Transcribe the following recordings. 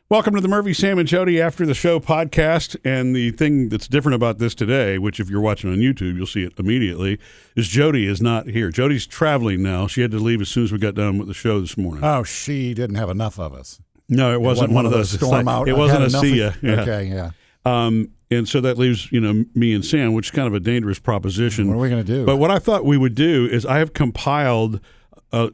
Welcome to the Murphy, Sam, and Jodi After the Show podcast. And the thing that's different about this today, which if you're watching on YouTube, you'll see it immediately, is Jodi is not here. Jodi's traveling now. She had to leave as soon as we got done with the show this morning. Oh, she didn't have enough of us. No, it wasn't one of those. Storm out. It wasn't a see ya. Yeah. Okay, yeah. And so that leaves, me and Sam, which is kind of a dangerous proposition. What are we going to do? But what I thought we would do is I have compiled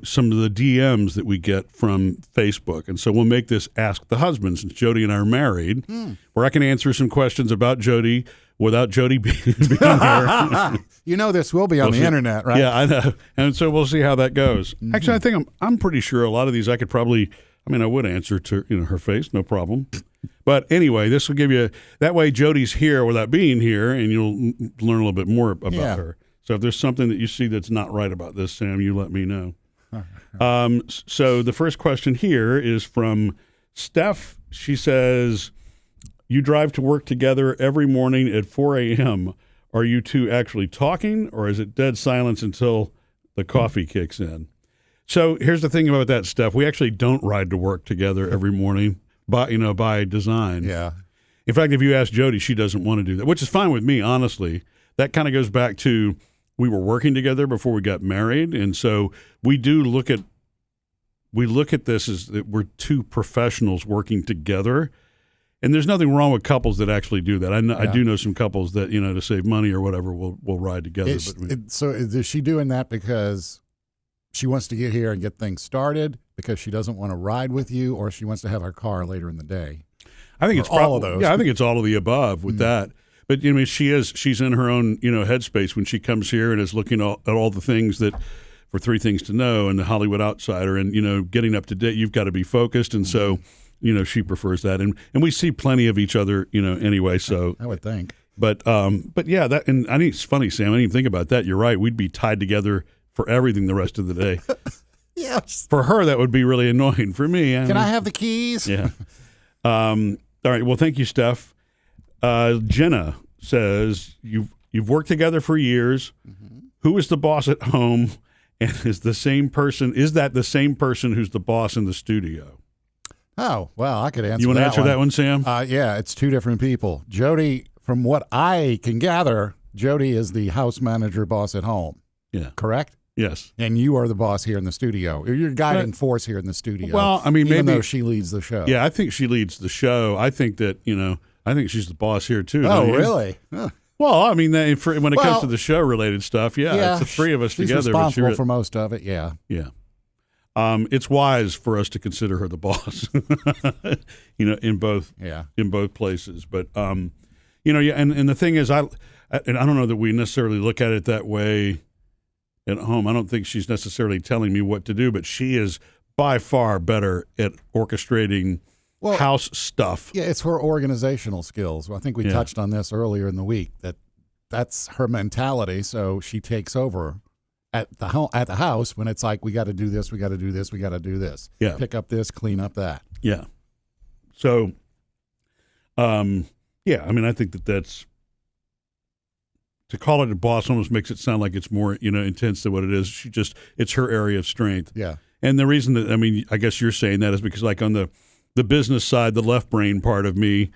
some of the DMs that we get from Facebook. And so we'll make this Ask the Husband, since Jodi and I are married, where I can answer some questions about Jodi without Jodi being here. You know this will be on the internet, right? Yeah, I know. And so we'll see how that goes. Mm-hmm. Actually, I think I'm pretty sure a lot of these I could probably, I would answer to her face, no problem. But anyway, this will give you, that way Jodi's here without being here, and you'll learn a little bit more about her. So if there's something that you see that's not right about this, Sam, you let me know. So the first question here is from Steph. She says, you drive to work together every morning at 4 a.m. Are you two actually talking, or is it dead silence until the coffee kicks in? So here's the thing about that, Steph. We actually don't ride to work together every morning, by design. Yeah. In fact, if you ask Jodi, she doesn't want to do that, which is fine with me, honestly. That kind of goes back to we were working together before we got married, and so we look at this as that we're two professionals working together, and there's nothing wrong with couples that actually do that. I do know some couples that to save money or whatever will ride together. So is she doing that because she wants to get here and get things started, because she doesn't want to ride with you, or she wants to have her car later in the day? I think it's all of those. Yeah, I think it's all of the above with that. But she's in her own headspace when she comes here and is looking at all the things that for 3 Things to Know and the Hollywood Outsider and getting up to date. You've got to be focused, and so she prefers that, and we see plenty of each other anyway. So I would think. But yeah, that, and I think it's funny, Sam. I didn't even think about that. You're right. We'd be tied together for everything the rest of the day. Yes. For her, that would be really annoying. For me, can I have the keys? Yeah. All right. Well, thank you, Steph. Jenna says you've worked together for years. Mm-hmm. Who is the boss at home, and is that the same person who's the boss in the studio? Oh, well, I could answer that. You want to answer that one, Sam? Yeah, it's 2 different people. Jodi, from what I can gather, Jodi is the house manager boss at home. Yeah. Correct? Yes. And you are the boss here in the studio. You're guiding force here in the studio. Well, even maybe though she leads the show. Yeah, I think she leads the show. I think that I think she's the boss here too. Oh, really? Huh. Well, when it comes to the show related stuff, it's the 3 of us she's together. She's responsible for most of it. Yeah. Yeah. It's wise for us to consider her the boss, in both places. But and the thing is, I don't know that we necessarily look at it that way at home. I don't think she's necessarily telling me what to do, but she is by far better at orchestrating house stuff. Yeah, it's her organizational skills. I think we touched on this earlier in the week, that's her mentality. So she takes over at the house when it's like, we got to do this, we got to do this, we got to do this. Yeah. Pick up this, clean up that. Yeah. So, I think that's, to call it a boss almost makes it sound like it's more, intense than what it is. It's her area of strength. Yeah. And the reason that, I guess you're saying that is because, like, on the business side, the left brain part of me,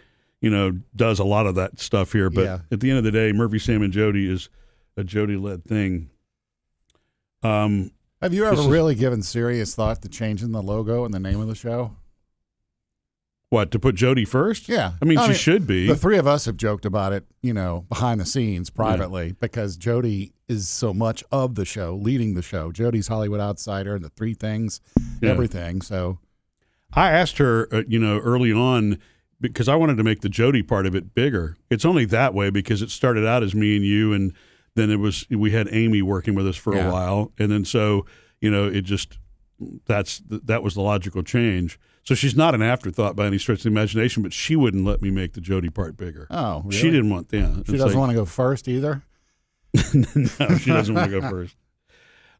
does a lot of that stuff here. But at the end of the day, Murphy, Sam, and Jodi is a Jodi-led thing. Have you ever really given serious thought to changing the logo and the name of the show? What, to put Jodi first? Yeah. She should be. The 3 of us have joked about it, behind the scenes, privately, because Jodi is so much of the show, leading the show. Jodi's Hollywood Outsider and the 3 Things, everything. So I asked her, early on, because I wanted to make the Jodi part of it bigger. It's only that way because it started out as me and you, and then we had Amy working with us for a while, and then so it just that was the logical change. So she's not an afterthought by any stretch of the imagination, but she wouldn't let me make the Jodi part bigger. Oh, really? She didn't want She doesn't want to go first either? No, she doesn't want to go first.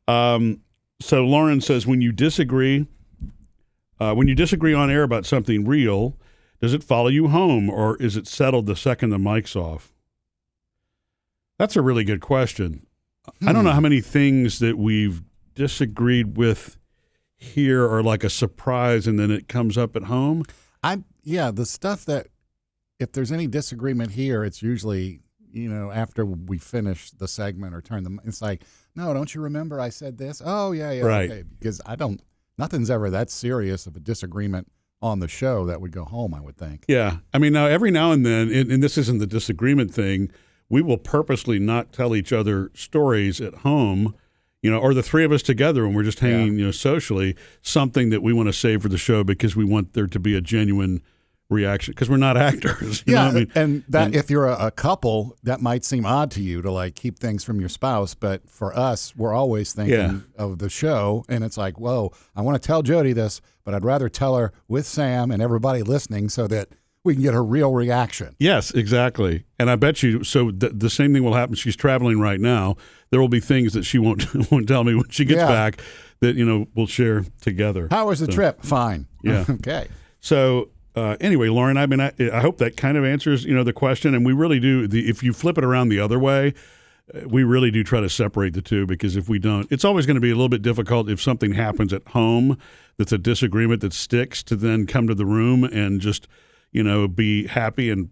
So Lauren says, when you disagree on air about something real, does it follow you home, or is it settled the second the mic's off? That's a really good question. I don't know how many things that we've disagreed with here are like a surprise and then it comes up at home. Yeah, the stuff that if there's any disagreement here, it's usually, after we finish the segment or turn them, it's like, no, don't you remember I said this? Oh, yeah, Right. okay. Because nothing's ever that serious of a disagreement on the show that would go home, I would think. Yeah. I mean, now every now and then, and this isn't the disagreement thing, we will purposely not tell each other stories at home, or the three of us together when we're just hanging, socially, something that we want to save for the show because we want there to be a genuine reaction because we're not actors. You know what I mean? And if you're a couple, that might seem odd to you to like keep things from your spouse. But for us, we're always thinking of the show, and it's like, whoa, I want to tell Jodi this, but I'd rather tell her with Sam and everybody listening so that we can get her real reaction. Yes, exactly. And I bet you, so the same thing will happen. She's traveling right now. There will be things that she won't tell me when she gets back that, we'll share together. How was the trip? Fine. Yeah. Okay. So anyway, Lauren, I mean, I hope that kind of answers, the question. And we really do. If you flip it around the other way, we really do try to separate the two, because if we don't, it's always going to be a little bit difficult if something happens at home that's a disagreement that sticks to then come to the room and just, be happy and,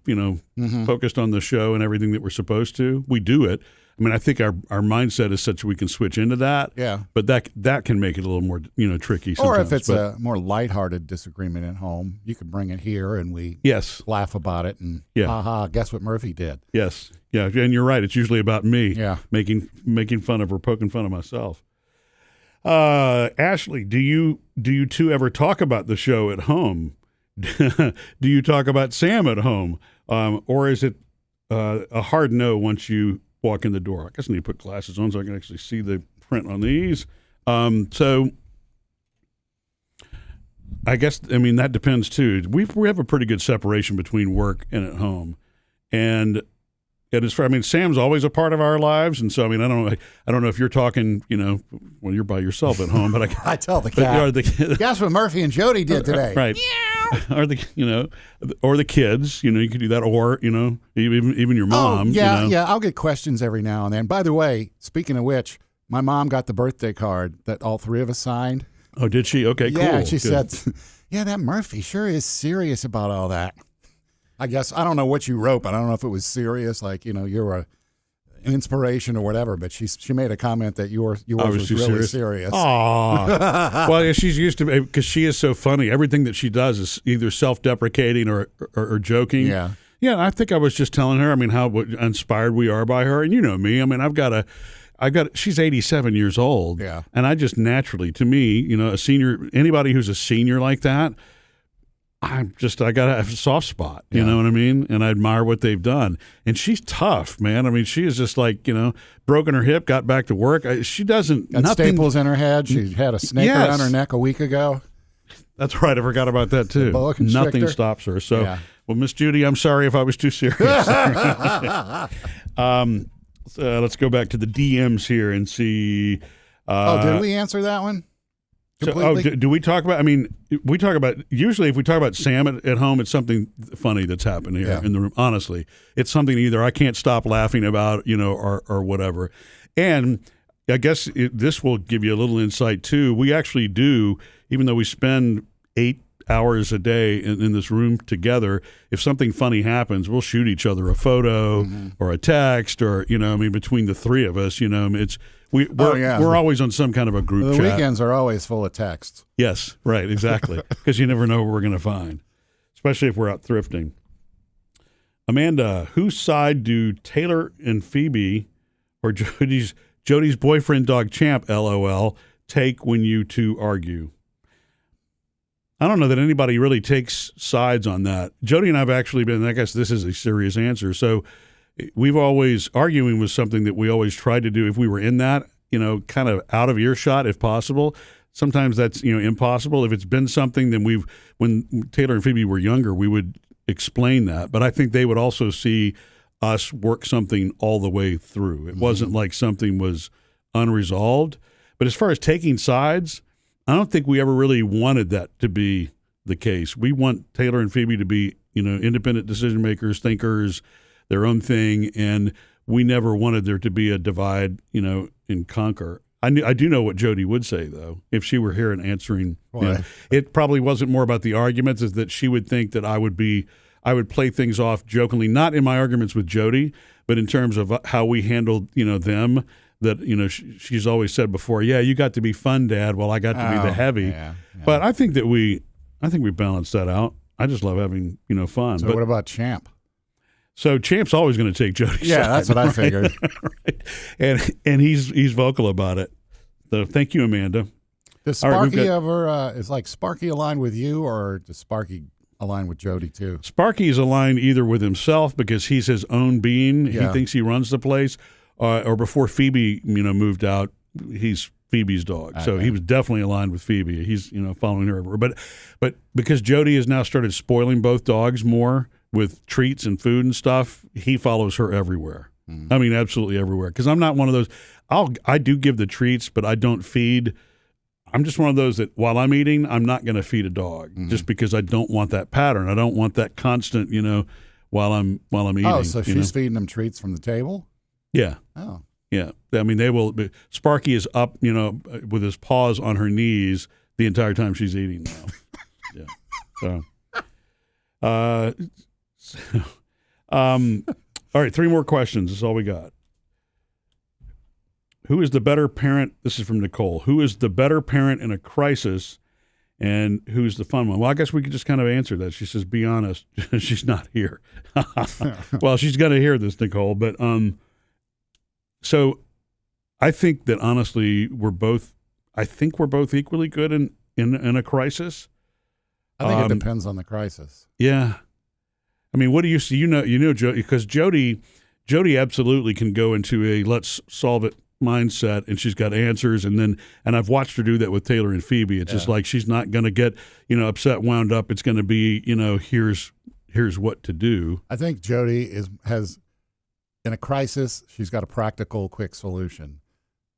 focused on the show and everything that we're supposed to. We do it. I mean, I think our mindset is such we can switch into that. Yeah. But that can make it a little more, tricky sometimes. Or if it's a more lighthearted disagreement at home, you can bring it here and we laugh about it and haha, guess what Murphy did. Yes. Yeah. And you're right. It's usually about me making fun of or poking fun of myself. Ashley, do you two ever talk about the show at home? Do you talk about Sam at home? Or is it a hard no once you walk in the door? I guess I need to put glasses on so I can actually see the print on these. So I guess, that depends too. We have a pretty good separation between work and at home. And as far, Sam's always a part of our lives, and so I don't know if you're talking, when you're by yourself at home, but I tell the cat. Guess what Murphy and Jodi did today? Right. Or or the kids, you could do that, or even your mom. Yeah. I'll get questions every now and then. By the way, speaking of which, my mom got the birthday card that all three of us signed. Oh, did she? Okay, cool. Yeah, she said, that Murphy sure is serious about all that. I guess, I don't know what you wrote, but I don't know if it was serious, like, you're an inspiration or whatever, but she made a comment that yours was really serious. Aw. Well, yeah, she's used to, because she is so funny. Everything that she does is either self-deprecating or joking. Yeah. Yeah, I think I was just telling her, how inspired we are by her. And you know me, she's 87 years old. Yeah. And I just naturally, to me, a senior, anybody who's a senior like that, I got to have a soft spot, you know what I mean? And I admire what they've done. And she's tough, man. She is just like, broken her hip, got back to work. She doesn't. Got staples in her head. She had a snake around her neck a week ago. That's right. I forgot about that, too. Nothing stops her. So, well, Miss Jodi, I'm sorry if I was too serious. Let's go back to the DMs here and see. Did we answer that one? So, do we talk about? We talk about, usually if we talk about Sam at home, it's something funny that's happened here in the room. Honestly, it's something either I can't stop laughing about, or whatever. And I guess this will give you a little insight too. We actually do, even though we spend 8 hours a day in this room together, if something funny happens, we'll shoot each other a photo or a text, or between the three of us, we're always on some kind of a group chat. The weekends are always full of texts. Yes, right, exactly, because you never know what we're going to find, especially if we're out thrifting. Amanda, whose side do Taylor and Phoebe, or Jodi's boyfriend dog Champ, LOL, take when you two argue? I don't know that anybody really takes sides on that. Jodi and I have actually been, I guess this is a serious answer. So we've always, arguing was something that we always tried to do if we were in that, kind of out of earshot if possible. Sometimes that's, impossible. If it's been something, then when Taylor and Phoebe were younger, we would explain that. But I think they would also see us work something all the way through. It wasn't like something was unresolved. But as far as taking sides, I don't think we ever really wanted that to be the case. We want Taylor and Phoebe to be, independent decision makers, thinkers, their own thing, and we never wanted there to be a divide, and conquer. I do know what Jodi would say though if she were here and answering. It probably wasn't more about the arguments, is that she would think that I would play things off jokingly, not in my arguments with Jodi, but in terms of how we handled them. That she's always said before, yeah, you got to be fun, Dad, while I got to be the heavy. Yeah. But I think we balanced that out. I just love having fun. So what about Champ? So Champ's always going to take Jodi's side. That's what I figured. Right. And he's vocal about it. So thank you, Amanda. Does Sparky ever is like Sparky aligned with you, or does Sparky align with Jodi too? Sparky's aligned either with himself because he's his own being. Yeah. He thinks he runs the place, or before Phoebe moved out, he's Phoebe's dog. Okay. So he was definitely aligned with Phoebe. He's following her everywhere. But because Jodi has now started spoiling both dogs more with treats and food and stuff, he follows her everywhere. Mm. I mean, absolutely everywhere. Because I'm not one of those. I do give the treats, but I don't feed. I'm just one of those that while I'm eating, I'm not going to feed a dog just because I don't want that pattern. I don't want that constant, while I'm eating. Oh, so she's feeding them treats from the table? Yeah. Oh. Yeah. I mean, they will. Sparky is up, with his paws on her knees the entire time she's eating now. Yeah. So, all right, 3 more questions. That's all we got. Who is the better parent? This is from Nicole. Who is the better parent in a crisis, and who's the fun one? Well, I guess we could just kind of answer that. She says, be honest. She's not here. Well, she's going to hear this, Nicole. But so I think that honestly, we're both equally good in a crisis. I think it depends on the crisis. Yeah. I mean, what do you see? Jodi, because Jodi absolutely can go into a let's solve it mindset, and she's got answers, and I've watched her do that with Taylor and Phoebe. It's just like she's not going to get upset, wound up. It's going to be here's what to do. I think Jodi has in a crisis, she's got a practical, quick solution.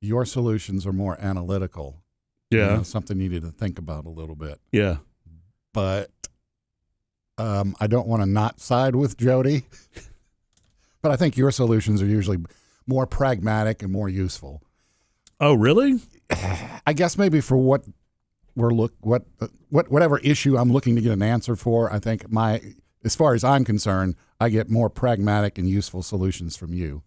Your solutions are more analytical. Yeah, something you need to think about a little bit. Yeah, but I don't want to not side with Jodi, but I think your solutions are usually more pragmatic and more useful. Oh, really? I guess maybe for whatever issue I'm looking to get an answer for, I think as far as I'm concerned, I get more pragmatic and useful solutions from you.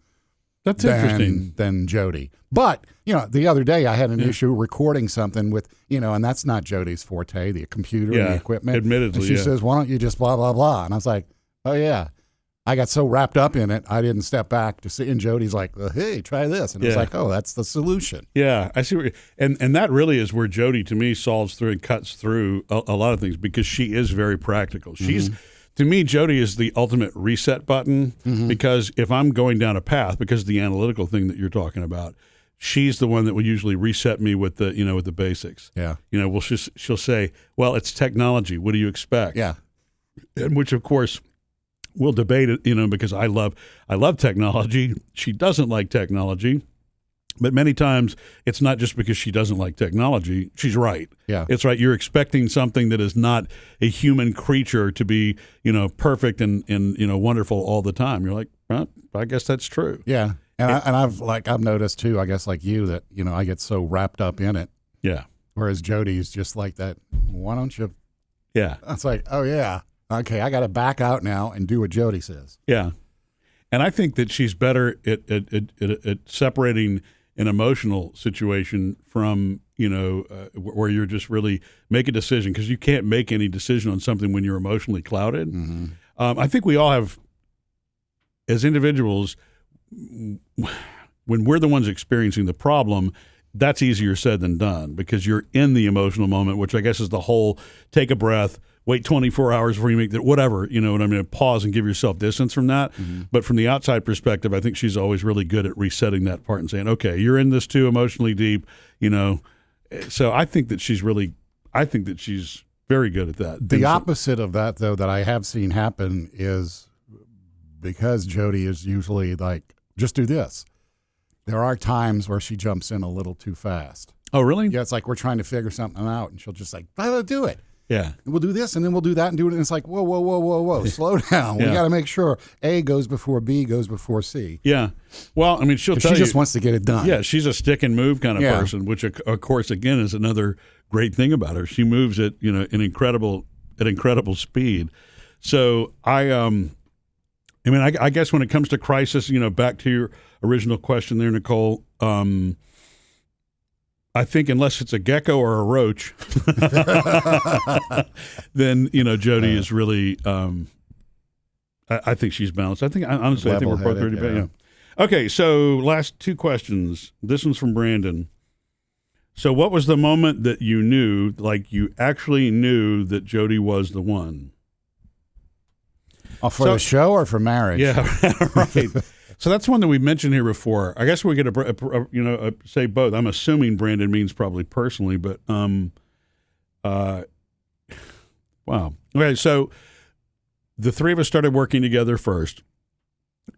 That's interesting. Than Jodi. But, the other day I had an issue recording something with, and that's not Jodi's forte, the computer and the equipment. Admittedly, and she says, why don't you just blah, blah, blah? And I was like, oh, yeah. I got so wrapped up in it, I didn't step back to see. And Jodi's like, hey, try this. And it's like, oh, that's the solution. Yeah, I see. And that really is where Jodi, to me, solves through and cuts through a lot of things because she is very practical. To me, Jodi is the ultimate reset button because if I'm going down a path, because of the analytical thing that you're talking about, she's the one that will usually reset me with the, with the basics. Yeah. She'll say, well, it's technology. What do you expect? Yeah. And which, of course, we'll debate it, because I love technology. She doesn't like technology. But many times it's not just because she doesn't like technology. She's right. Yeah. It's right. You're expecting something that is not a human creature to be, perfect and wonderful all the time. You're like, well, I guess that's true. Yeah. And I've noticed too, I guess like you, that, I get so wrapped up in it. Yeah. Whereas Jodi's just like that. Why don't you? Yeah. It's like, oh yeah. Okay. I got to back out now and do what Jodi says. Yeah. And I think that she's better at separating an emotional situation from, where you're just really make a decision, because you can't make any decision on something when you're emotionally clouded. Mm-hmm. I think we all have, as individuals, when we're the ones experiencing the problem, that's easier said than done because you're in the emotional moment, which I guess is the whole take a breath, wait 24 hours before you make that, whatever, what I mean, pause and give yourself distance from that. Mm-hmm. But from the outside perspective, I think she's always really good at resetting that part and saying, okay, you're in this too emotionally deep, So I think that she's very good at that. The opposite of that, though, that I have seen happen is because Jodi is usually like, just do this. There are times where she jumps in a little too fast. Oh, really? Yeah, it's like we're trying to figure something out, and she'll just like, do it. Yeah. We'll do this, and then we'll do that, and do it. And it's like, whoa, slow down. We got to make sure A goes before B goes before C. Yeah. Well, I mean, she'll tell she you. just wants to get it done. Yeah, she's a stick and move kind of person, which of course, again, is another great thing about her. She moves at an incredible speed. So I guess when it comes to crisis, back to your original question there, Nicole. I think unless it's a gecko or a roach, then Jodi is really. I think she's balanced. I think honestly, I think we're both pretty bad. Yeah. Okay, so last two questions. This one's from Brandon. So, what was the moment that you knew, like you actually knew that Jodi was the one? For the show or for marriage? Yeah, right. So that's one that we mentioned here before. I guess we could say both. I'm assuming Brandon means probably personally, but wow. Okay, so the three of us started working together first,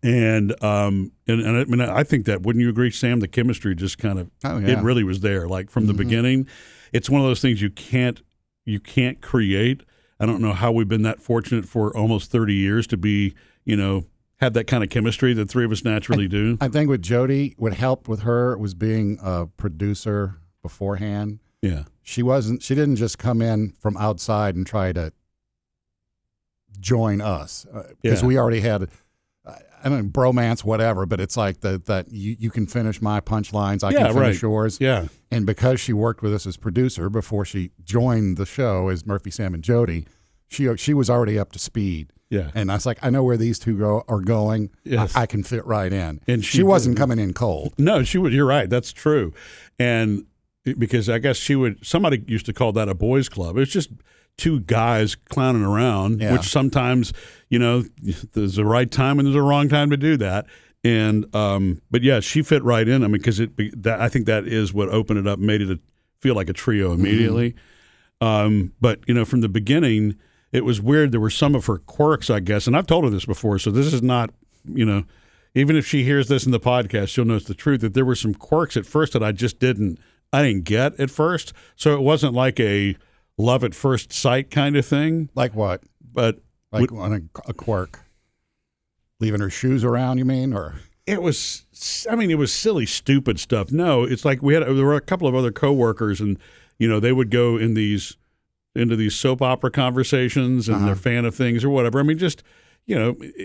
and I mean, I think that, wouldn't you agree, Sam? The chemistry just kind of it really was there, like from the beginning. It's one of those things you can't create. I don't know how we've been that fortunate for almost 30 years to be have that kind of chemistry that three of us naturally do. I think with Jodi, what helped with her was being a producer beforehand. Yeah. She didn't just come in from outside and try to join us because we already had, I don't know, bromance, whatever, but it's like that you can finish my punchlines, I can finish yours. Yeah. And because she worked with us as producer before she joined the show as Murphy, Sam, and Jodi, she was already up to speed. Yeah. And I was like, I know where these two are going. Yes. I can fit right in. And she wasn't coming in cold. No, she would. You're right. That's true. And because I guess somebody used to call that a boys' club. It's just two guys clowning around, which sometimes, there's a right time and there's a wrong time to do that. And, but yeah, she fit right in. I mean, because I think that is what opened it up, made it feel like a trio immediately. But, from the beginning, it was weird. There were some of her quirks, I guess, and I've told her this before, so this is not, even if she hears this in the podcast, she'll know it's the truth, that there were some quirks at first that I didn't get at first. So it wasn't like a love at first sight kind of thing. Like what? But on a quirk. Leaving her shoes around, you mean? Or it was silly, stupid stuff. No, it's like there were a couple of other coworkers, and they would go into these soap opera conversations, and they're a fan of things or whatever. I mean, just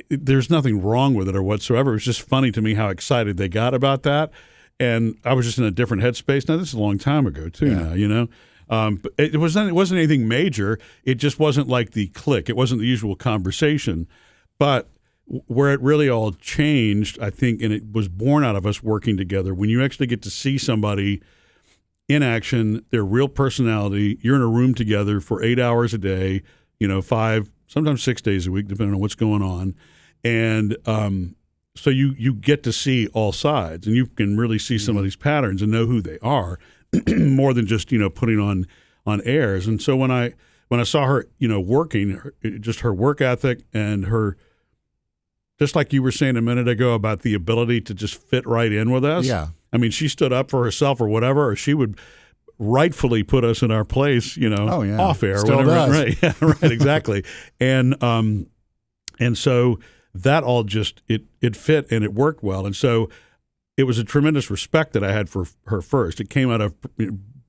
there's nothing wrong with it or whatsoever. It was just funny to me how excited they got about that, and I was just in a different headspace. Now this is a long time ago too. Now but it wasn't anything major. It just wasn't like the click. It wasn't the usual conversation, but where it really all changed, I think, and it was born out of us working together, when you actually get to see somebody in action, their real personality, you're in a room together for 8 hours a day, 5, sometimes 6 days a week, depending on what's going on. And so you get to see all sides, and you can really see some of these patterns and know who they are more than just, putting on airs. And so when I saw her, working, just her work ethic and her, just like you were saying a minute ago about the ability to just fit right in with us. Yeah. I mean, she stood up for herself or whatever, or she would rightfully put us in our place, off air. Still whatever. does. Right. Yeah, right. Exactly. And so that all just, it fit and it worked well. And so it was a tremendous respect that I had for her first. It came out of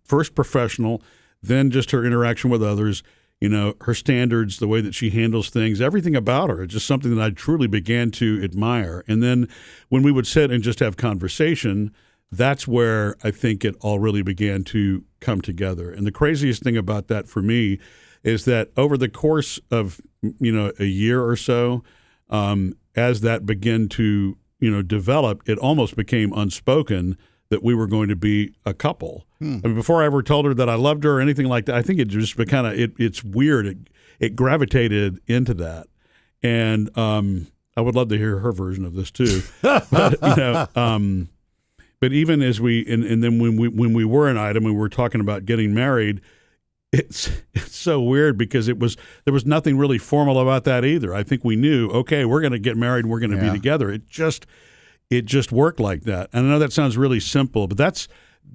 first professional, then just her interaction with others, her standards, the way that she handles things, everything about her. It's just something that I truly began to admire. And then when we would sit and just have conversation, that's where I think it all really began to come together. And the craziest thing about that for me is that over the course of, a year or so, as that began to, develop, it almost became unspoken that we were going to be a couple. I mean, before I ever told her that I loved her or anything like that, I think it just kind of, it's weird. It gravitated into that. And I would love to hear her version of this too. But even as and then when we were an item, we were talking about getting married, it's so weird because there was nothing really formal about that either. I think we knew, okay, we're going to get married and we're going to be together. It just worked like that. And I know that sounds really simple, but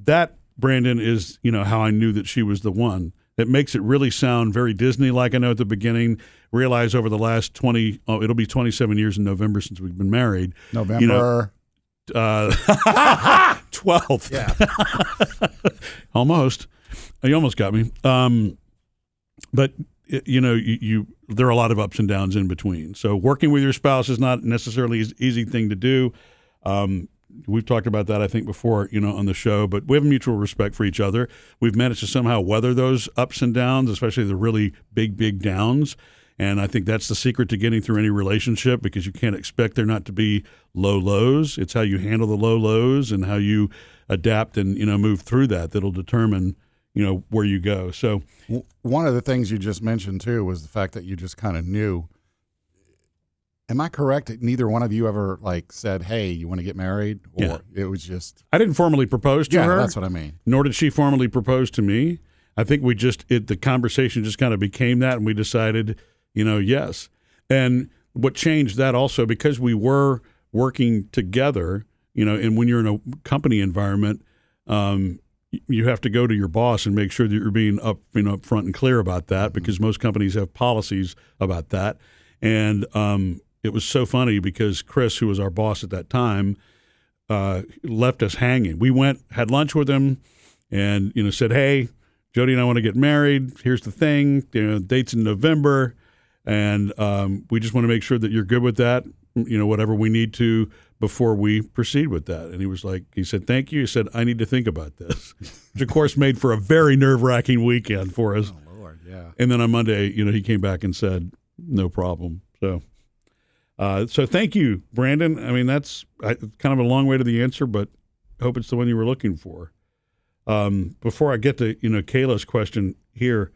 that, Brandon, is how I knew that she was the one. It makes it really sound very Disney-like. I know at the beginning, realize over the last it'll be 27 years in November since we've been married. November. 12th. Yeah. Almost. You almost got me. But there are a lot of ups and downs in between. So working with your spouse is not necessarily an easy thing to do. We've talked about that, I think, before, on the show, but we have mutual respect for each other. We've managed to somehow weather those ups and downs, especially the really big, big downs. And I think that's the secret to getting through any relationship, because you can't expect there not to be low lows. It's how you handle the low lows and how you adapt and, move through that'll determine, where you go. So one of the things you just mentioned, too, was the fact that you just kind of knew. Am I correct? Neither one of you ever said, "Hey, you want to get married?" Or it was just. I didn't formally propose to her. Yeah, that's what I mean. Nor did she formally propose to me. I think the conversation just kind of became that, and we decided, yes. And what changed that also, because we were working together, and when you're in a company environment, you have to go to your boss and make sure that you're being upfront and clear about that, because most companies have policies about that. And it was so funny because Chris, who was our boss at that time, left us hanging. We had lunch with him, and said, "Hey, Jodi and I want to get married. Here's the thing. Date's in November, and we just want to make sure that you're good with that. Whatever we need to before we proceed with that." And he said, "Thank you." He said, "I need to think about this," which of course made for a very nerve-wracking weekend for us. Oh Lord, yeah. And then on Monday, he came back and said, "No problem." So thank you, Brandon. I mean, that's kind of a long way to the answer, but I hope it's the one you were looking for. Before I get to, Kayla's question here,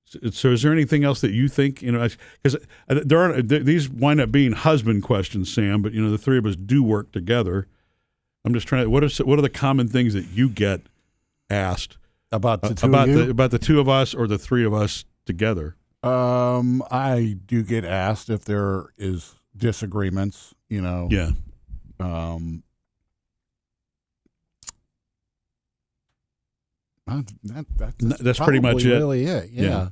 so is there anything else that you think, because these wind up being husband questions, Sam, but, the three of us do work together. I'm just trying to, what are the common things that you get asked about the two of you? About the two of us or the three of us together? I do get asked if there is disagreements, Yeah. That's pretty much it. Really it. Yeah.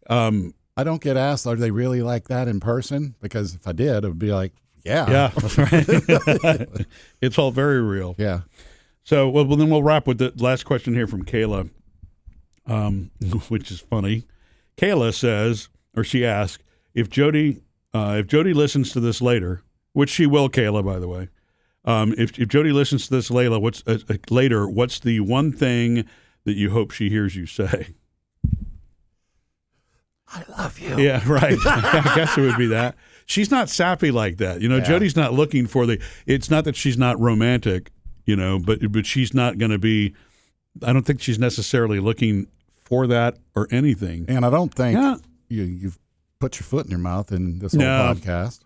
I don't get asked, are they really like that in person? Because if I did, it would be like, yeah. Yeah, that's right. It's all very real. Yeah. So, well, then we'll wrap with the last question here from Kayla, which is funny. Kayla says, or she asked, if Jodi listens to this later, which she will, Kayla, by the way. If Jodi listens to this later, what's the one thing that you hope she hears you say? I love you. Yeah, right. I guess it would be that. She's not sappy like that. Jodi's not looking for it's not that she's not romantic, but she's not going to be, I don't think she's necessarily looking for that or anything. And I don't think you've put your foot in your mouth in this whole podcast.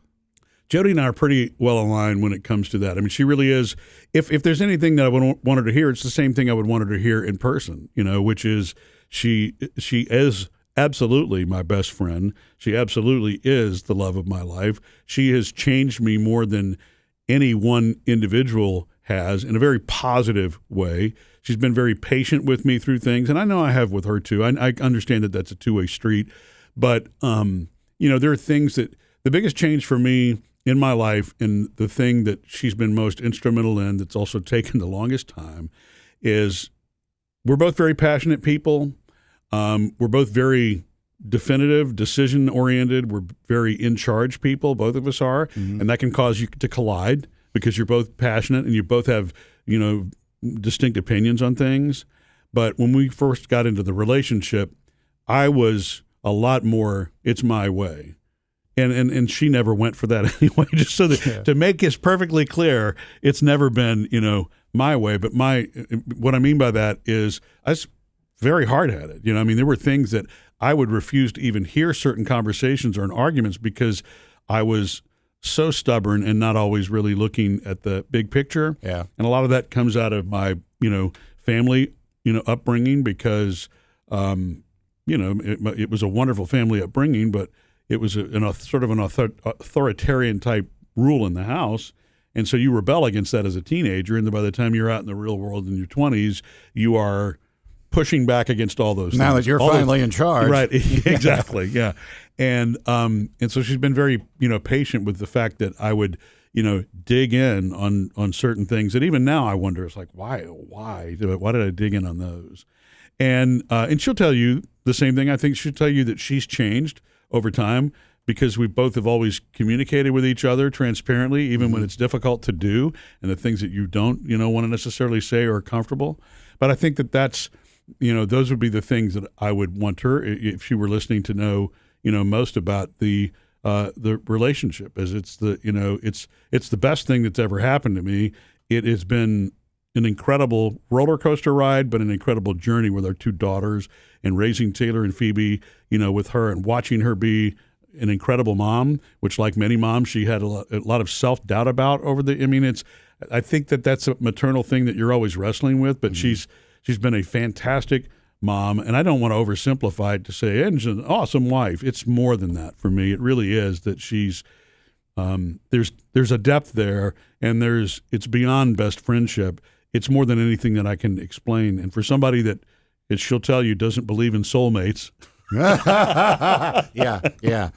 Jodi and I are pretty well aligned when it comes to that. I mean, she really is. If there's anything that I would want her to hear, it's the same thing I would want her to hear in person, which is she is absolutely my best friend. She absolutely is the love of my life. She has changed me more than any one individual has, in a very positive way. She's been very patient with me through things, and I know I have with her too. I understand that that's a two-way street, but there are things that the biggest change for me in my life, and the thing that she's been most instrumental in, that's also taken the longest time, is we're both very passionate people. We're both very definitive, decision-oriented. We're very in-charge people, both of us are, and that can cause you to collide because you're both passionate and you both have, distinct opinions on things. But when we first got into the relationship, I was a lot more, it's my way. And she never went for that anyway, just so that to make this perfectly clear, it's never been, my way. But what I mean by that is I was very hard at it. There were things that I would refuse to even hear certain conversations or arguments because I was so stubborn and not always really looking at the big picture. Yeah. And a lot of that comes out of my, family, upbringing because, it was a wonderful family upbringing, but it was sort of an authoritarian type rule in the house. And so you rebel against that as a teenager. And then by the time you're out in the real world in your 20s, you are pushing back against all those now things. that you're finally in charge. Right, exactly, yeah. And so she's been very, patient with the fact that I would, dig in on certain things. And even now I wonder, it's like, why did I dig in on those? And she'll tell you the same thing. I think she'll tell you that she's changed over time because we both have always communicated with each other transparently, even when it's difficult to do and the things that you don't, want to necessarily say or are comfortable. But I think that's, those would be the things that I would want her, if she were listening, to know, most about the relationship, as it's the best thing that's ever happened to me. It has been an incredible roller coaster ride, but an incredible journey with our two daughters and raising Taylor and Phoebe, with her and watching her be an incredible mom, which, like many moms, she had a lot of self-doubt about I think that's a maternal thing that you're always wrestling with, but she's been a fantastic mom, and I don't want to oversimplify it to say, and she's an awesome wife. It's more than that for me. It really is that she's, there's a depth there, and it's beyond best friendship. It's more than anything that I can explain. And for somebody that, she'll tell you, doesn't believe in soulmates. Yeah.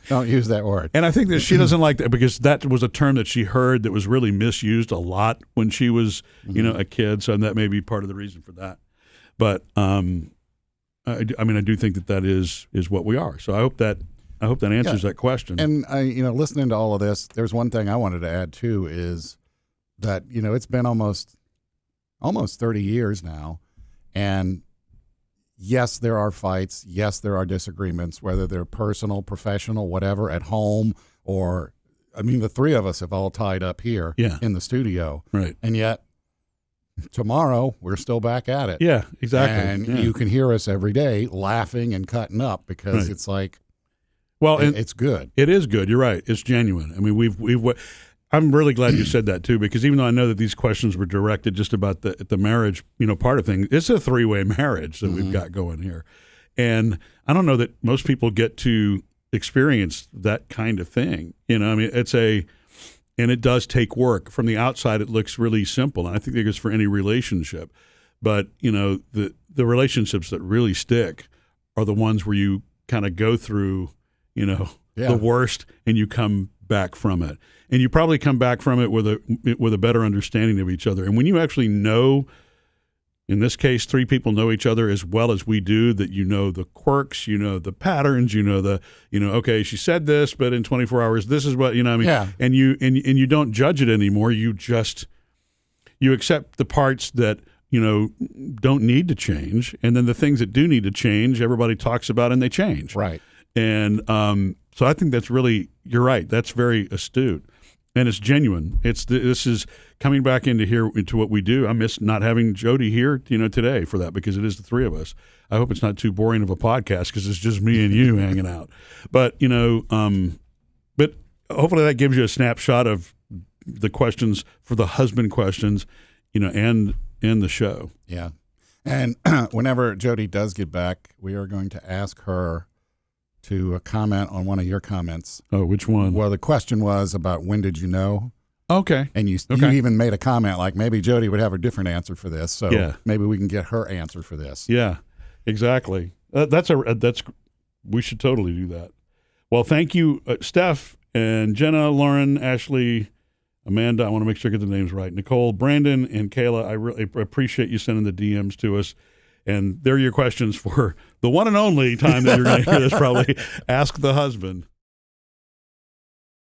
Don't use that word. And I think that she doesn't like that because that was a term that she heard that was really misused a lot when she was, a kid. So that may be part of the reason for that. But I do think that is what we are. So I hope that answers that question. And listening to all of this, there's one thing I wanted to add too is that it's been almost 30 years now, and yes, there are fights. Yes, there are disagreements, whether they're personal, professional, whatever, at home, or, the three of us have all tied up here in the studio. Right. And yet, tomorrow, we're still back at it. Yeah, exactly. And you can hear us every day laughing and cutting up because it's like, it's good. It is good. You're right. It's genuine. I'm really glad you said that too, because even though I know that these questions were directed just about the marriage, part of things, it's a three-way marriage that we've got going here. And I don't know that most people get to experience that kind of thing. And it does take work. From the outside, it looks really simple. And I think it's for any relationship. But, the relationships that really stick are the ones where you kind of go through, the worst and you come back from it. And you probably come back from it with a better understanding of each other. And when you actually know, in this case, three people know each other as well as we do, that the quirks, the patterns, okay, she said this, but in 24 hours, this is what, Yeah. And you don't judge it anymore. You accept the parts that, don't need to change. And then the things that do need to change, everybody talks about and they change. Right. And so I think that's really, you're right. That's very astute. And it's genuine. This is coming back into what we do. I miss not having Jodi here, today for that, because it is the three of us. I hope it's not too boring of a podcast because it's just me and you hanging out. But but hopefully that gives you a snapshot of the questions for the husband questions, and the show. Yeah. And whenever Jodi does get back, we are going to ask her to comment on one of your comments. Oh, which one? Well, the question was about when did you know? Okay. And you even made a comment like maybe Jodi would have a different answer for this. So maybe we can get her answer for this. Yeah, exactly. We should totally do that. Well, thank you, Steph and Jenna, Lauren, Ashley, Amanda. I want to make sure I get the names right. Nicole, Brandon, and Kayla. I really appreciate you sending the DMs to us. And there are your questions for the one and only time that you're going to hear this, probably. Ask the Husband.